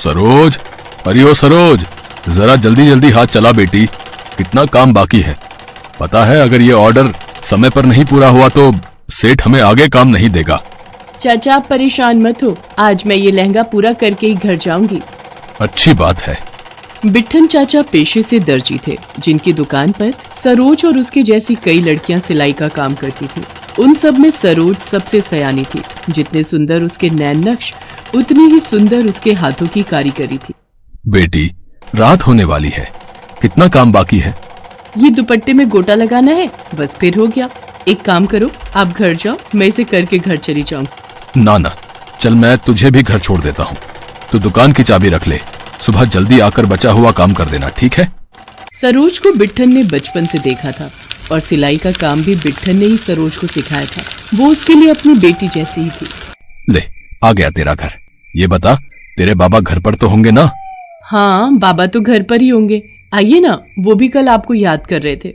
सरोज, अरे ओ सरोज, जरा जल्दी जल्दी हाथ चला बेटी, कितना काम बाकी है। पता है अगर ये ऑर्डर समय पर नहीं पूरा हुआ तो सेठ हमें आगे काम नहीं देगा। चाचा आप परेशान मत हो, आज मैं ये लहंगा पूरा करके ही घर जाऊंगी। अच्छी बात है। बिट्ठन चाचा पेशे से दर्जी थे, जिनकी दुकान पर सरोज और उसके जैसी कई लड़कियां सिलाई का काम करती थी। उन सब में सरोज सबसे सयानी थी। जितने सुंदर उसके नैन नक्श, उतनी ही सुंदर उसके हाथों की कारीगरी थी। बेटी, रात होने वाली है, कितना काम बाकी है? ये दुपट्टे में गोटा लगाना है, बस फिर हो गया। एक काम करो, आप घर जाओ, मैं इसे करके घर चली जाऊंगी। ना ना, चल मैं तुझे भी घर छोड़ देता हूँ। तू दुकान की चाबी रख ले, सुबह जल्दी आकर बचा हुआ काम कर देना, ठीक है? सरोज को बिट्ठन ने बचपन से देखा था और सिलाई का काम भी बिट्ठन ने ही सरोज को सिखाया था। वो उसके लिए अपनी बेटी जैसी ही थी। ले, आ गया तेरा घर। ये बता, तेरे बाबा घर पर तो होंगे ना? हाँ, बाबा तो घर पर ही होंगे। आइए ना, वो भी कल आपको याद कर रहे थे।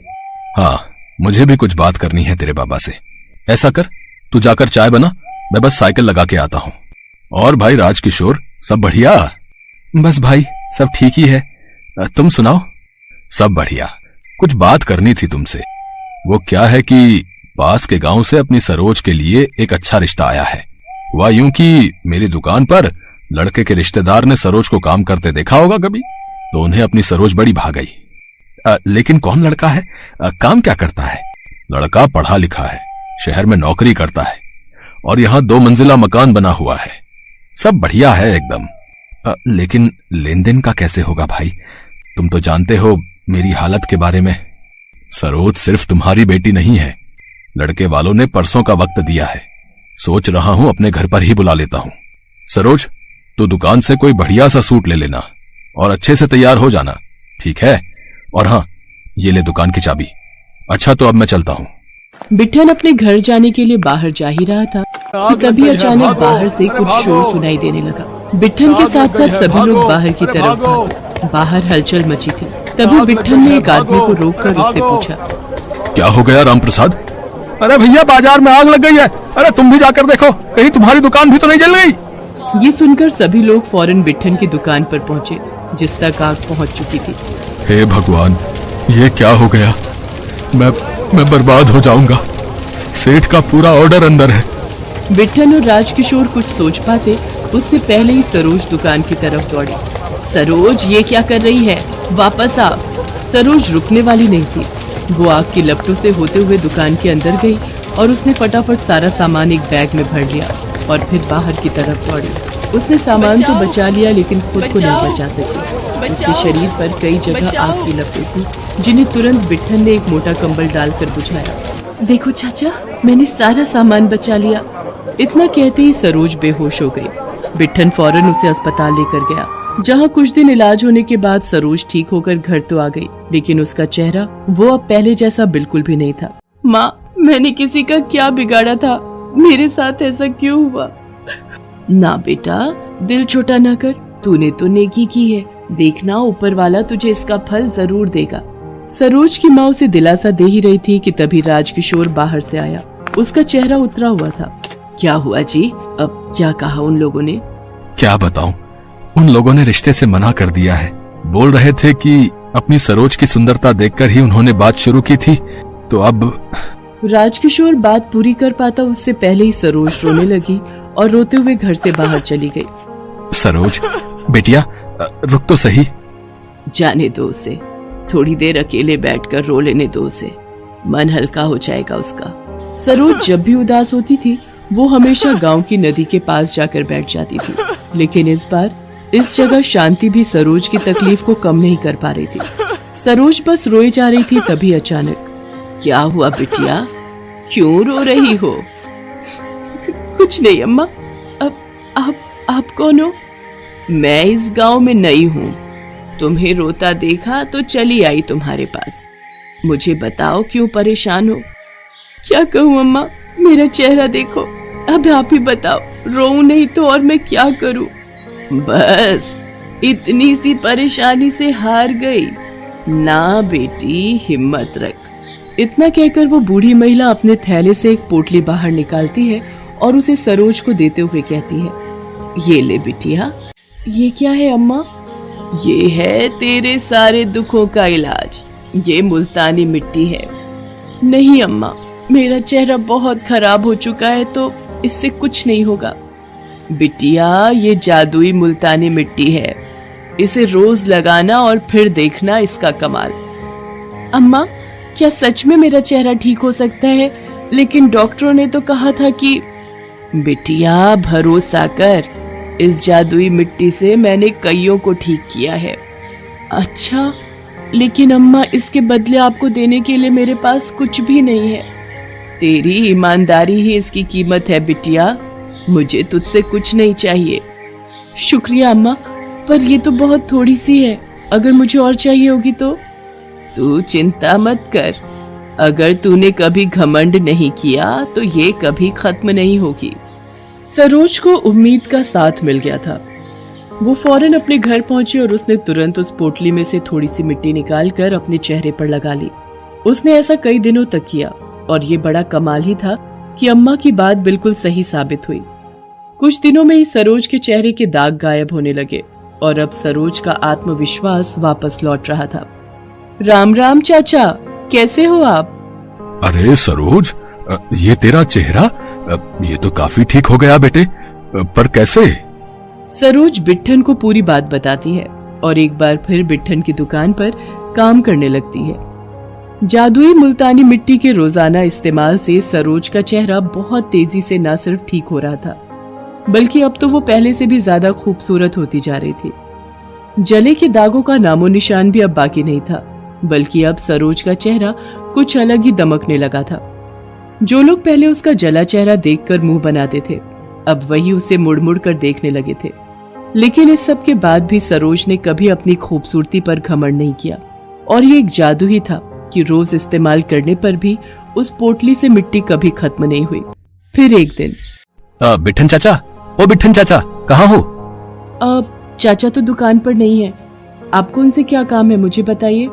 हाँ, मुझे भी कुछ बात करनी है तेरे बाबा से। ऐसा कर, तू जाकर चाय बना, मैं बस साइकिल लगा के आता हूँ। और भाई राजकिशोर, सब बढ़िया? बस भाई, सब ठीक ही है। तुम सुनाओ? सब बढ़िया। कुछ बात करनी थी तुमसे। वो क्या है कि पास के गांव से अपनी सरोज के लिए एक अच्छा रिश्ता आया है। हुआ यूं कि मेरी दुकान पर लड़के के रिश्तेदार ने सरोज को काम करते देखा होगा कभी, तो उन्हें अपनी सरोज बड़ी भा गई। लेकिन कौन लड़का है? काम क्या करता है? लड़का पढ़ा लिखा है, शहर में नौकरी करता है और यहाँ 2 मंजिला मकान बना हुआ है। सब बढ़िया है एकदम। लेकिन लेन देन का कैसे होगा भाई? तुम तो जानते हो मेरी हालत के बारे में। सरोज सिर्फ तुम्हारी बेटी नहीं है, लड़के वालों ने परसों का वक्त दिया है। सोच रहा हूं अपने घर पर ही बुला लेता हूं। सरोज, तू दुकान से कोई बढ़िया सा सूट ले लेना और अच्छे से तैयार हो जाना, ठीक है? और हाँ, ये ले दुकान की चाबी। अच्छा, तो अब मैं चलता हूँ। बिट्ठन अपने घर जाने के लिए बाहर जा ही रहा था कि तभी अचानक बाहर से कुछ शोर सुनाई देने लगा। बिट्ठन के साथ साथ सभी लोग बाहर की तरफ भागे। बाहर हलचल मची थी। तभी बिट्ठन ने एक आदमी को रोककर उससे पूछा, क्या हो गया राम प्रसाद? अरे भैया, बाजार में आग लग गई है। अरे तुम भी जाकर देखो, कहीं तुम्हारी दुकान भी तो नहीं जल गई। ये सुनकर सभी लोग फौरन बिट्ठन की दुकान पर पहुंचे, जिस तक आग पहुंच चुकी थी। हे भगवान, ये क्या हो गया? मैं बर्बाद हो जाऊंगा। सेठ का पूरा ऑर्डर अंदर है। बिट्ठन और राजकिशोर कुछ सोच पाते उससे पहले ही सरोज दुकान की तरफ दौड़ी। सरोज, ये क्या कर रही है? वापस आ। सरोज रुकने वाली नहीं थी। वो आग की लपटों से होते हुए दुकान के अंदर गई और उसने फटाफट सारा सामान एक बैग में भर लिया और फिर बाहर की तरफ दौड़ी। उसने सामान तो बचा लिया, लेकिन खुद को नहीं बचा सकी। उसके शरीर पर कई जगह आग की लपटें थी, जिन्हें तुरंत बिट्ठन ने एक मोटा कंबल डालकर बुझाया। देखो चाचा, मैंने सारा सामान बचा लिया। इतना कहते ही सरोज बेहोश हो गई। बिट्ठन फौरन उसे अस्पताल लेकर गया, जहां कुछ दिन इलाज होने के बाद सरोज ठीक होकर घर तो आ गई, लेकिन उसका चेहरा वो अब पहले जैसा बिल्कुल भी नहीं था। माँ, मैंने किसी का क्या बिगाड़ा था? मेरे साथ ऐसा क्यों हुआ? ना बेटा, दिल छोटा ना कर। तूने तो नेकी की है, देखना ऊपर वाला तुझे इसका फल जरूर देगा। सरोज की माँ उसे दिलासा दे ही रही थी कि तभी राजकिशोर बाहर से आया। उसका चेहरा उतरा हुआ था। क्या हुआ जी? अब क्या कहा उन लोगों ने? क्या बताऊं, उन लोगों ने रिश्ते से मना कर दिया है। बोल रहे थे कि अपनी सरोज की सुंदरता देखकर ही उन्होंने बात शुरू की थी, तो अब। राजकिशोर बात पूरी कर पाता उससे पहले ही सरोज रोने लगी और रोते हुए घर से बाहर चली गई। सरोज बेटिया, रुक तो सही। जाने दो उसे, थोड़ी देर अकेले बैठकर रो लेने दो उसे, मन हल्का हो जाएगा उसका। सरोज जब भी उदास होती थी, वो हमेशा गांव की नदी के पास जाकर बैठ जाती थी, लेकिन इस बार इस जगह शांति भी सरोज की तकलीफ को कम नहीं कर पा रही थी। सरोज बस रोई जा रही थी, तभी अचानक, क्या हुआ बिटिया, क्यों रो रही हो? कुछ नहीं अम्मा। अब आप कौन हो? मैं इस गांव में नई हूँ, तुम्हें रोता देखा तो चली आई तुम्हारे पास। मुझे बताओ क्यों परेशान हो? क्या कहूँ अम्मा, मेरा चेहरा देखो, अब आप ही बताओ, रोऊं नहीं तो और मैं क्या करूँ? बस इतनी सी परेशानी से हार गई ना बेटी, हिम्मत रख। इतना कहकर वो बूढ़ी महिला अपने थैले से एक पोटली बाहर निकालती है और उसे सरोज को देते हुए कहती है, ये ले बिटिया, ये क्या है अम्मा? ये है तेरे सारे दुखों का इलाज। ये मुल्तानी मिट्टी है। नहीं अम्मा, मेरा चेहरा बहुत खराब हो चुका है तो इससे कुछ नहीं होगा। बिटिया, ये जादुई मुल्तानी मिट्टी है। इसे रोज लगाना और फिर देखना इसका कमाल। अम्मा, क्या सच में मेरा चेहरा ठीक हो सकता है? लेकिन डॉक्टरों ने तो कहा था कि। बिटिया, भरोसा कर, इस जादुई मिट्टी से मैंने कईयों को ठीक किया है। अच्छा, लेकिन अम्मा, इसके बदले आपको देने के लिए मेरे पास कुछ भी नहीं है। तेरी ईमानदारी ही इसकी कीमत है बिटिया। मुझे तुझसे कुछ नहीं चाहिए। शुक्रिया अम्मा, पर ये तो बहुत थोड़ी सी है। अगर मुझे और चाहिए होगी तो? तू चिंता मत कर। अगर तूने कभी घमंड नहीं किया तो ये कभी खत्म नहीं होगी। सरोज को उम्मीद का साथ मिल गया था। वो फौरन अपने घर पहुंची और उसने तुरंत उस पोटली में से थोड़ी सी मिट्टी निकालकर अपने चेहरे पर लगा ली। उसने ऐसा कई दिनों तक किया और ये बड़ा कमाल ही था कि अम्मा की बात बिल्कुल सही साबित हुई। कुछ दिनों में ही सरोज के चेहरे के दाग गायब होने लगे और अब सरोज का आत्मविश्वास वापस लौट रहा था। राम राम चाचा, कैसे हो आप? अरे सरोज, ये तेरा चेहरा, ये तो काफी ठीक हो गया बेटे, पर कैसे? सरोज बिट्ठन को पूरी बात बताती है और एक बार फिर बिट्ठन की दुकान पर काम करने लगती है। जादुई मुल्तानी मिट्टी के रोजाना इस्तेमाल से सरोज का चेहरा बहुत तेजी से न सिर्फ ठीक हो रहा था, बल्कि अब तो वो पहले से भी ज्यादा खूबसूरत होती जा रही थी। जले के दागों का नामो निशान भी अब बाकी नहीं था, बल्कि अब सरोज का चेहरा कुछ अलग ही दमकने लगा था। जो लोग पहले उसका जला चेहरा देखकर मुंह बनाते थे, अब वही उसे मुड़ मुड़ कर देखने लगे थे। लेकिन इस सब के बाद भी सरोज ने कभी अपनी खूबसूरती पर घमंड नहीं किया और ये एक जादू ही था कि रोज इस्तेमाल करने पर भी उस पोटली से मिट्टी कभी खत्म नहीं हुई। फिर एक दिन, बिट्ठन चाचा, ओ बिट्ठन चाचा, कहाँ हो? चाचा तो दुकान पर नहीं है। आपको उनसे क्या काम है, मुझे बताइए।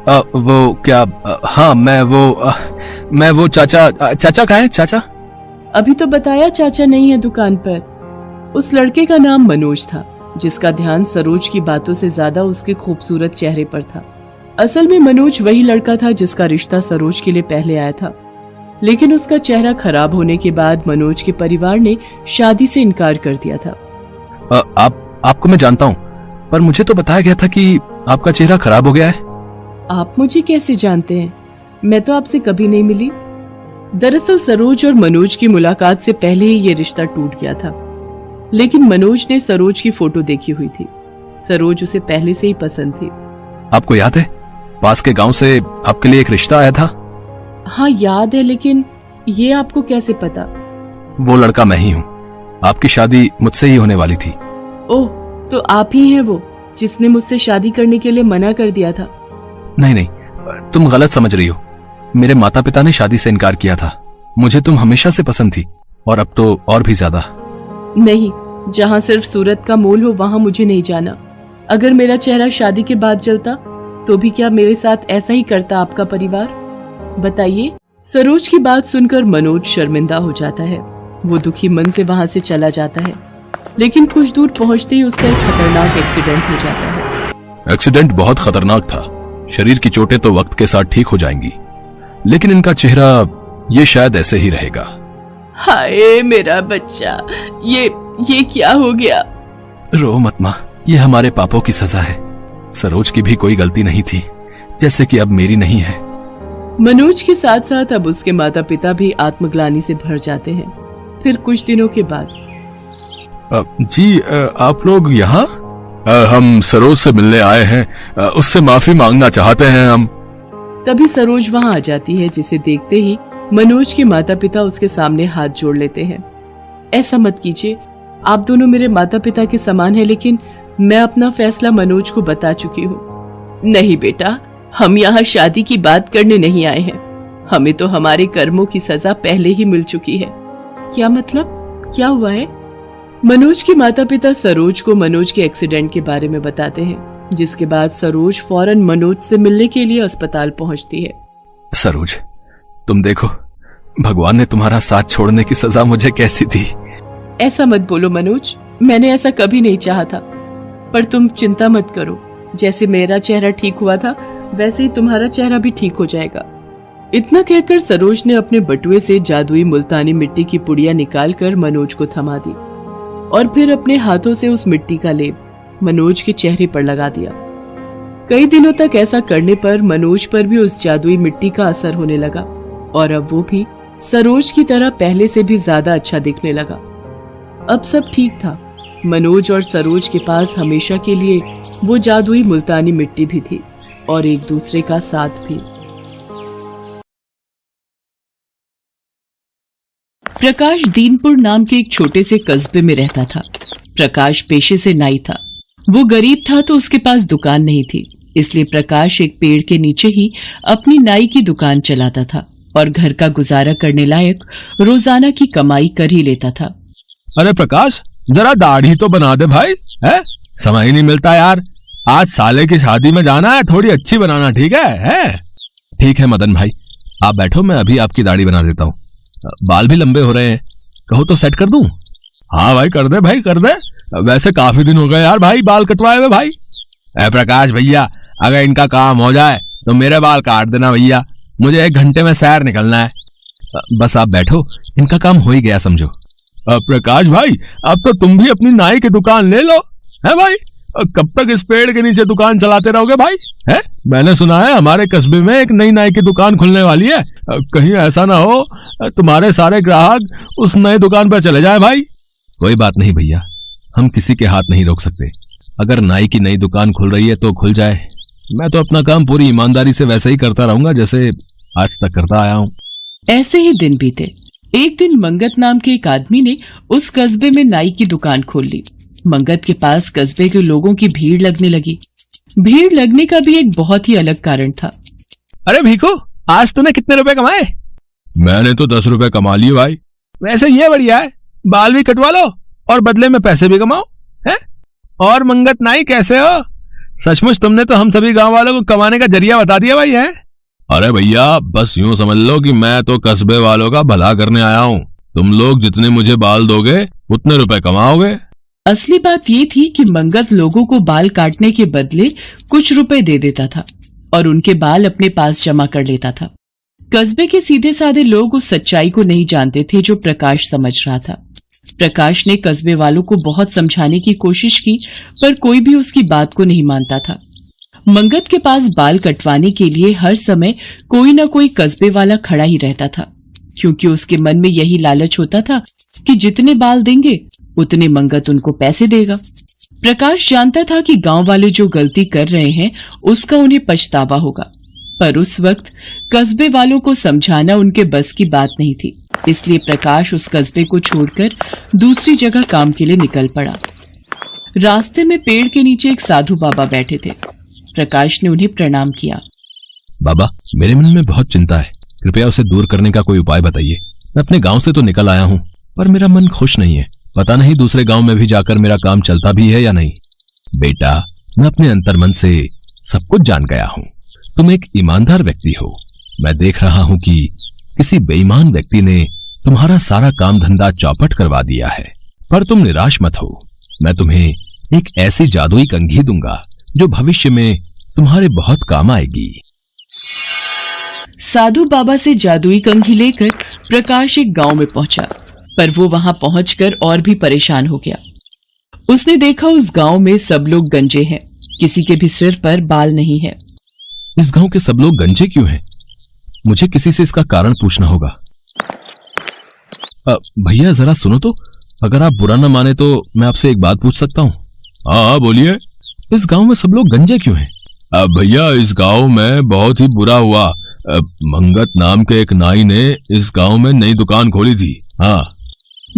वो क्या, हाँ मैं वो चाचा कहाँ है चाचा? अभी तो बताया चाचा नहीं है दुकान पर। उस लड़के का नाम मनोज था, जिसका ध्यान सरोज की बातों से ज्यादा उसके खूबसूरत चेहरे पर था। असल में मनोज वही लड़का था जिसका रिश्ता सरोज के लिए पहले आया था, लेकिन उसका चेहरा खराब होने के बाद मनोज के परिवार ने शादी से इनकार कर दिया था। आपको मैं जानता हूँ, पर मुझे तो बताया गया था कि आपका चेहरा खराब हो गया है। आप मुझे कैसे जानते हैं? मैं तो आपसे कभी नहीं मिली। दरअसल सरोज और मनोज की मुलाकात से पहले ही ये रिश्ता टूट गया था, लेकिन मनोज ने सरोज की फोटो देखी हुई थी। सरोज उसे पहले से ही पसंद थी। आपको याद है, पास के गांव से आपके लिए एक रिश्ता आया था? हाँ याद है, लेकिन ये आपको कैसे पता? वो लड़का मैं ही हूँ। आपकी शादी मुझसे ही होने वाली थी। ओह, तो आप ही हैं वो जिसने मुझसे शादी करने के लिए मना कर दिया था? नहीं, तुम गलत समझ रही हो। मेरे माता पिता ने शादी से इनकार किया था। मुझे तुम हमेशा से पसंद थी, और अब तो और भी ज्यादा। नहीं, जहाँ सिर्फ सूरत का मोल हो वहाँ मुझे नहीं जाना। अगर मेरा चेहरा शादी के बाद जलता तो भी क्या मेरे साथ ऐसा ही करता आपका परिवार? बताइए। सरोज की बात सुनकर मनोज शर्मिंदा हो जाता है। वो दुखी मन से वहाँ से चला जाता है, लेकिन कुछ दूर पहुँचते ही उसका एक खतरनाक एक्सीडेंट हो जाता है। एक्सीडेंट बहुत खतरनाक था। शरीर की चोटें तो वक्त के साथ ठीक हो जाएंगी, लेकिन इनका चेहरा ये शायद ऐसे ही रहेगा। हाय मेरा बच्चा, ये क्या हो गया? रो मत माँ, ये हमारे पापों की सजा है। सरोज की भी कोई गलती नहीं थी, जैसे कि अब मेरी नहीं है। मनोज के साथ साथ अब उसके माता पिता भी आत्मग्लानि से भर जाते हैं। फिर कुछ दिनों के बाद, जी आप लोग यहाँ? हम सरोज से मिलने आए हैं, उससे माफी मांगना चाहते हैं हम। तभी सरोज वहाँ आ जाती है, जिसे देखते ही मनोज के माता पिता उसके सामने हाथ जोड़ लेते हैं। ऐसा मत कीजिए, आप दोनों मेरे माता पिता के समान हैं, लेकिन मैं अपना फैसला मनोज को बता चुकी हूँ। नहीं बेटा, हम यहाँ शादी की बात करने नहीं आए हैं। हमें तो हमारे कर्मों की सजा पहले ही मिल चुकी है। क्या मतलब, क्या हुआ है? मनोज के माता पिता सरोज को मनोज के एक्सीडेंट के बारे में बताते हैं, जिसके बाद सरोज फौरन मनोज से मिलने के लिए अस्पताल पहुंचती है। सरोज, तुम देखो, भगवान ने तुम्हारा साथ छोड़ने की सजा मुझे कैसी दी। ऐसा मत बोलो मनोज, मैंने ऐसा कभी नहीं चाहा था। पर तुम चिंता मत करो, जैसे मेरा चेहरा ठीक हुआ था वैसे ही तुम्हारा चेहरा भी ठीक हो जाएगा। इतना कहकर सरोज ने अपने बटुए से जादुई मुल्तानी मिट्टी की पुड़िया निकालकर मनोज को थमा दी और फिर अपने हाथों से उस मिट्टी का लेप मनोज के चेहरे पर लगा दिया। कई दिनों तक ऐसा करने पर मनोज पर भी उस जादुई मिट्टी का असर होने लगा और अब वो भी सरोज की तरह पहले से भी ज्यादा अच्छा दिखने लगा। अब सब ठीक था। मनोज और सरोज के पास हमेशा के लिए वो जादुई मुल्तानी मिट्टी भी थी और एक दूसरे का साथ भी। प्रकाश दीनपुर नाम के एक छोटे से कस्बे में रहता था। प्रकाश पेशे से नाई था। वो गरीब था तो उसके पास दुकान नहीं थी, इसलिए प्रकाश एक पेड़ के नीचे ही अपनी नाई की दुकान चलाता था और घर का गुजारा करने लायक रोजाना की कमाई कर ही लेता था। अरे प्रकाश, जरा दाढ़ी तो बना दे भाई, है? समय ही नहीं मिलता यार। आज साले की शादी में जाना है, थोड़ी अच्छी बनाना, ठीक है? ठीक है मदन भाई, आप बैठो, मैं अभी आपकी दाढ़ी बना देता हूँ। बाल भी लंबे हो रहे हैं, कहो तो सेट कर दूं? हाँ भाई कर दे भाई कर दे। वैसे काफी दिन हो गए यार भाई बाल कटवाए हुए भाई। प्रकाश भैया, अगर इनका काम हो जाए तो मेरे बाल काट देना भैया, मुझे 1 घंटे में सैर निकलना है। बस आप बैठो, इनका काम हो ही गया समझो। प्रकाश भाई, अब तो तुम भी अपनी नाई की दुकान ले लो, है भाई? कब तक इस पेड़ के नीचे दुकान चलाते रहोगे भाई, है? मैंने सुना है हमारे कस्बे में एक नई नाई की दुकान खुलने वाली है, कहीं ऐसा ना हो तुम्हारे सारे ग्राहक उस नई दुकान पर चले जाएं भाई। कोई बात नहीं भैया, हम किसी के हाथ नहीं रोक सकते। अगर नाई की नई दुकान खुल रही है तो खुल जाए, मैं तो अपना काम पूरी ईमानदारी से वैसे ही करता रहूंगा जैसे आज तक करता आया हूँ। ऐसे ही दिन बीते। एक दिन मंगत नाम के एक आदमी ने उस कस्बे में नाई की दुकान खोल ली। मंगत के पास कस्बे के लोगों की भीड़ लगने लगी। भीड़ लगने का भी एक बहुत ही अलग कारण था। अरे भीखू, आज तूने कितने रुपए कमाए? मैंने तो 10 रुपए कमा लिए भाई। वैसे ये बढ़िया है, बाल भी कटवा लो और बदले में पैसे भी कमाओ, है? और मंगत नाई कैसे हो? सचमुच तुमने तो हम सभी गांव वालों को कमाने का जरिया बता दिया भाई, है? अरे भैया, बस यूं समझ लो कि मैं तो कस्बे वालों का भला करने आया हूँ। तुम लोग जितने मुझे बाल दोगे उतने रुपए कमाओगे। असली बात ये थी कि मंगत लोगों को बाल काटने के बदले कुछ रुपए दे देता था और उनके बाल अपने पास जमा कर लेता था। कस्बे के सीधे साधे लोग उस सच्चाई को नहीं जानते थे जो प्रकाश समझ रहा था। प्रकाश ने कस्बे वालों को बहुत समझाने की कोशिश की, पर कोई भी उसकी बात को नहीं मानता था। मंगत के पास बाल कटवाने के लिए हर समय कोई न कोई कस्बे वाला खड़ा ही रहता था, क्योंकि उसके मन में यही लालच होता था कि जितने बाल देंगे उतने मंगत उनको पैसे देगा। प्रकाश जानता था कि गांव वाले जो गलती कर रहे हैं उसका उन्हें पछतावा होगा, पर उस वक्त कस्बे वालों को समझाना उनके बस की बात नहीं थी। इसलिए प्रकाश उस कस्बे को छोड़कर दूसरी जगह काम के लिए निकल पड़ा। रास्ते में पेड़ के नीचे एक साधु बाबा बैठे थे। प्रकाश ने उन्हें प्रणाम किया। बाबा, मेरे मन में बहुत चिंता है, कृपया उसे दूर करने का कोई उपाय बताइए। मैं अपने गांव से तो निकल आया हूँ, पर मेरा मन खुश नहीं है। पता नहीं दूसरे गांव में भी जाकर मेरा काम चलता भी है या नहीं। बेटा, मैं अपने अंतर्मन से सब कुछ जान गया हूँ। तुम एक ईमानदार व्यक्ति हो। मैं देख रहा हूँ कि किसी बेईमान व्यक्ति ने तुम्हारा सारा काम धंधा चौपट करवा दिया है, पर तुम निराश मत हो। मैं तुम्हें एक ऐसी जादुई कंघी दूंगा जो भविष्य में तुम्हारे बहुत काम आएगी। साधु बाबा से जादुई कंघी लेकर प्रकाश एक गांव में पहुंचा, पर वो वहां पहुंचकर और भी परेशान हो गया। उसने देखा उस गांव में सब लोग गंजे हैं, किसी के भी सिर पर बाल नहीं है। इस गांव के सब लोग गंजे क्यों हैं? मुझे किसी से इसका कारण पूछना होगा। भैया जरा सुनो तो, अगर आप बुरा न माने तो मैं आपसे एक बात पूछ सकता हूँ? हाँ बोलिए। इस गांव में सब लोग गंजे क्यों हैं? भैया, इस गांव में बहुत ही बुरा हुआ। मंगत नाम के एक नाई ने इस गांव में नई दुकान खोली थी। हाँ।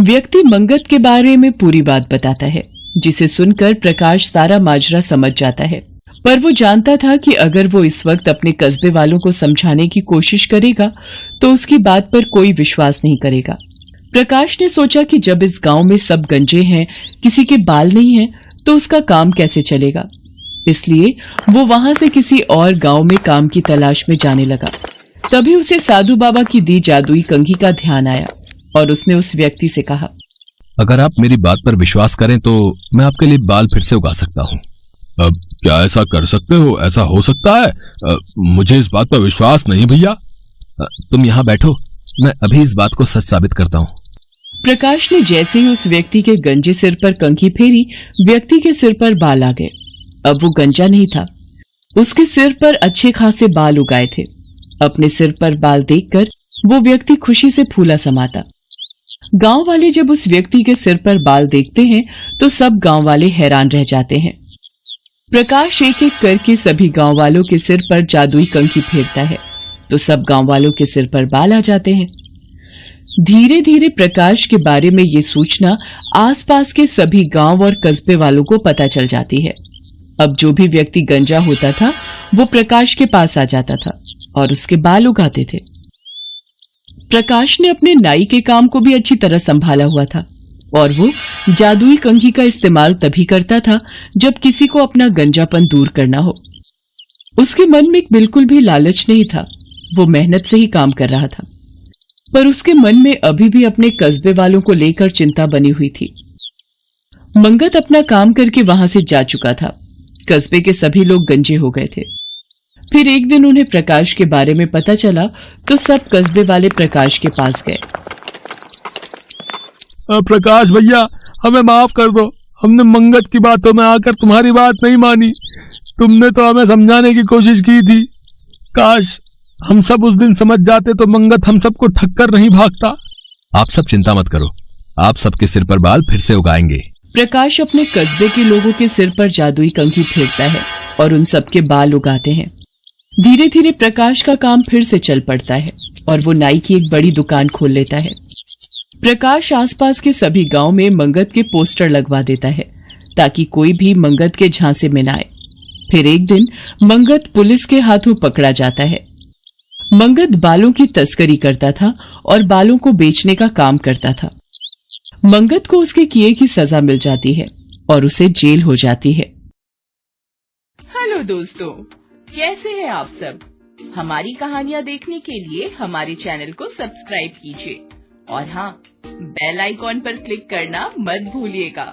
व्यक्ति मंगत के बारे में पूरी बात बताता है, जिसे सुनकर प्रकाश सारा माजरा समझ जाता है। पर वो जानता था कि अगर वो इस वक्त अपने कस्बे वालों को समझाने की कोशिश करेगा तो उसकी बात पर कोई विश्वास नहीं करेगा। प्रकाश ने सोचा कि जब इस गांव में सब गंजे हैं, किसी के बाल नहीं हैं, तो उसका काम कैसे चलेगा। इसलिए वो वहां से किसी और गांव में काम की तलाश में जाने लगा। तभी उसे साधु बाबा की दी जादुई कंघी का ध्यान आया और उसने उस व्यक्ति से कहा, अगर आप मेरी बात पर विश्वास करें तो मैं आपके लिए बाल फिर से उगा सकता हूँ। अब क्या ऐसा कर सकते हो? ऐसा हो सकता है? मुझे इस बात पर विश्वास नहीं भैया। तुम यहाँ बैठो, मैं अभी इस बात को सच साबित करता हूँ। प्रकाश ने जैसे ही उस व्यक्ति के गंजे सिर पर कंघी फेरी, व्यक्ति के सिर पर बाल आ गए। अब वो गंजा नहीं था, उसके सिर पर अच्छे खासे बाल उगाए थे। अपने सिर पर बाल देखकर वो व्यक्ति खुशी से फूला समाता। गांव वाले जब उस व्यक्ति के सिर पर बाल देखते हैं तो सब गांव वाले हैरान रह जाते हैं। प्रकाश एक एक करके सभी गांव वालों के सिर पर जादुई कंघी फेरता है तो सब गांव वालों के सिर पर बाल आ जाते हैं। धीरे धीरे प्रकाश के बारे में ये सूचना आसपास के सभी गांव और कस्बे वालों को पता चल जाती है। अब जो भी व्यक्ति गंजा होता था वो प्रकाश के पास आ जाता था और उसके बाल उगाते थे। प्रकाश ने अपने नाई के काम को भी अच्छी तरह संभाला हुआ था और वो जादुई कंघी का इस्तेमाल तभी करता था जब किसी को अपना गंजापन दूर करना हो। उसके मन में बिल्कुल भी लालच नहीं था, वो मेहनत से ही काम कर रहा था। पर उसके मन में अभी भी अपने कस्बे वालों को लेकर चिंता बनी हुई थी। मंगत अपना काम करके वहां से जा चुका था। कस्बे के सभी लोग गंजे हो गए थे। फिर एक दिन उन्हें प्रकाश के बारे में पता चला तो सब कस्बे वाले प्रकाश के पास गए। प्रकाश भैया, हमें माफ कर दो, हमने मंगत की बातों में आकर तुम्हारी बात नहीं मानी। तुमने तो हमें समझाने की कोशिश की थी। काश हम सब उस दिन समझ जाते तो मंगत हम सबको ठक्कर नहीं भागता। आप सब चिंता मत करो, आप सबके सिर पर बाल फिर से उगाएंगे। प्रकाश अपने कस्बे के लोगों के सिर पर जादुई कंघी फेरता है और उन सबके बाल उगाते हैं। धीरे धीरे प्रकाश का काम फिर से चल पड़ता है और वो नाई की एक बड़ी दुकान खोल लेता है। प्रकाश आसपास के सभी गांव में मंगत के पोस्टर लगवा देता है ताकि कोई भी मंगत के झांसे में न आए। फिर एक दिन मंगत पुलिस के हाथों पकड़ा जाता है। मंगत बालों की तस्करी करता था और बालों को बेचने का काम करता था। मंगत को उसके किए की सजा मिल जाती है और उसे जेल हो जाती है। हेलो दोस्तों, कैसे हैं आप सब? हमारी कहानियां देखने के लिए हमारे चैनल को सब्सक्राइब कीजिए और हाँ, बेल आइकॉन पर क्लिक करना मत भूलिएगा।